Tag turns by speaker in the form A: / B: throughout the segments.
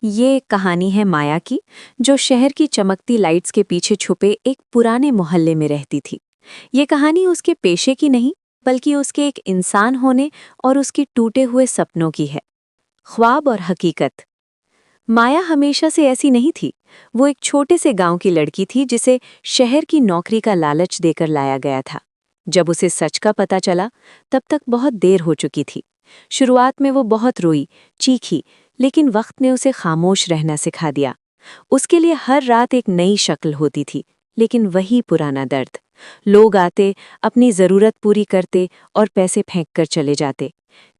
A: ये कहानी है माया की, जो शहर की चमकती लाइट्स के पीछे छुपे एक पुराने मोहल्ले में रहती थी। ये कहानी उसके पेशे की नहीं, बल्कि उसके एक इंसान होने और उसके टूटे हुए सपनों की है। ख्वाब और हकीकत। माया हमेशा से ऐसी नहीं थी। वो एक छोटे से गांव की लड़की थी जिसे शहर की नौकरी का लालच देकर लाया गया था। जब उसे सच का पता चला, तब तक बहुत देर हो चुकी थी। शुरुआत में वो बहुत रोई, चीखी, लेकिन वक्त ने उसे खामोश रहना सिखा दिया। उसके लिए हर रात एक नई शक्ल होती थी, लेकिन वही पुराना दर्द। लोग आते, अपनी ज़रूरत पूरी करते और पैसे फेंक कर चले जाते।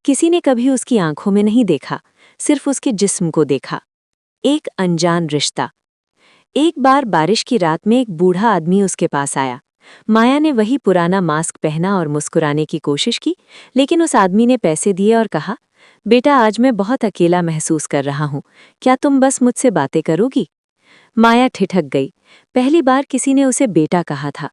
A: किसी ने कभी उसकी आंखों में नहीं देखा, सिर्फ उसके जिस्म को देखा। एक अनजान रिश्ता। एक बार बारिश की रात में एक बूढ़ा आदमी उसके पास आया। माया ने वही पुराना मास्क पहना और मुस्कुराने की कोशिश की, लेकिन उस आदमी ने पैसे दिए और कहा, बेटा, आज मैं बहुत अकेला महसूस कर रहा हूँ, क्या तुम बस मुझसे बातें करोगी? माया ठिठक गई। पहली बार किसी ने उसे बेटा कहा था।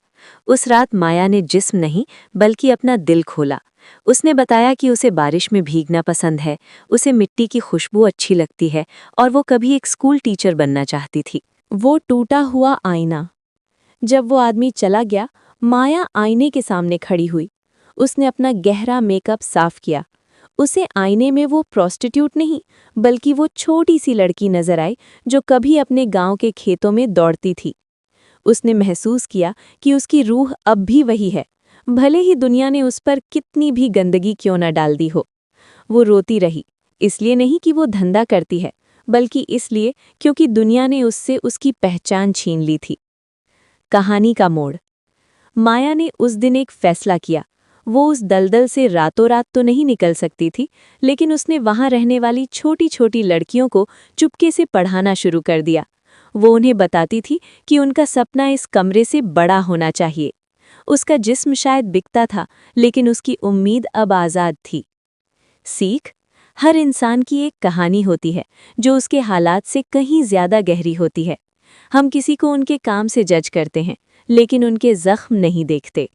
A: उस रात माया ने जिस्म नहीं, बल्कि अपना दिल खोला। उसने बताया कि उसे बारिश में भीगना पसंद है, उसे मिट्टी की खुशबू अच्छी लगती है और वो कभी एक स्कूल टीचर बनना चाहती थी। वो टूटा हुआ आईना। जब वो आदमी चला गया, माया आईने के सामने खड़ी हुई। उसने अपना गहरा मेकअप साफ किया। उसे आईने में वो प्रोस्टिट्यूट नहीं, बल्कि वो छोटी सी लड़की नजर आई जो कभी अपने गांव के खेतों में दौड़ती थी। उसने महसूस किया कि उसकी रूह अब भी वही है, भले ही दुनिया ने उस पर कितनी भी गंदगी क्यों न डाल दी हो। वो रोती रही, इसलिए नहीं कि वो धंधा करती है, बल्कि इसलिए क्योंकि दुनिया ने उससे उसकी पहचान छीन ली थी। कहानी का मोड़। माया ने उस दिन एक फैसला किया। वो उस दलदल से रातों रात तो नहीं निकल सकती थी, लेकिन उसने वहां रहने वाली छोटी छोटी लड़कियों को चुपके से पढ़ाना शुरू कर दिया। वो उन्हें बताती थी कि उनका सपना इस कमरे से बड़ा होना चाहिए। उसका जिस्म शायद बिकता था, लेकिन उसकी उम्मीद अब आज़ाद थी। सीख। हर इंसान की एक कहानी होती है, जो उसके हालात से कहीं ज्यादा गहरी होती है। हम किसी को उनके काम से जज करते हैं, लेकिन उनके जख्म नहीं देखते।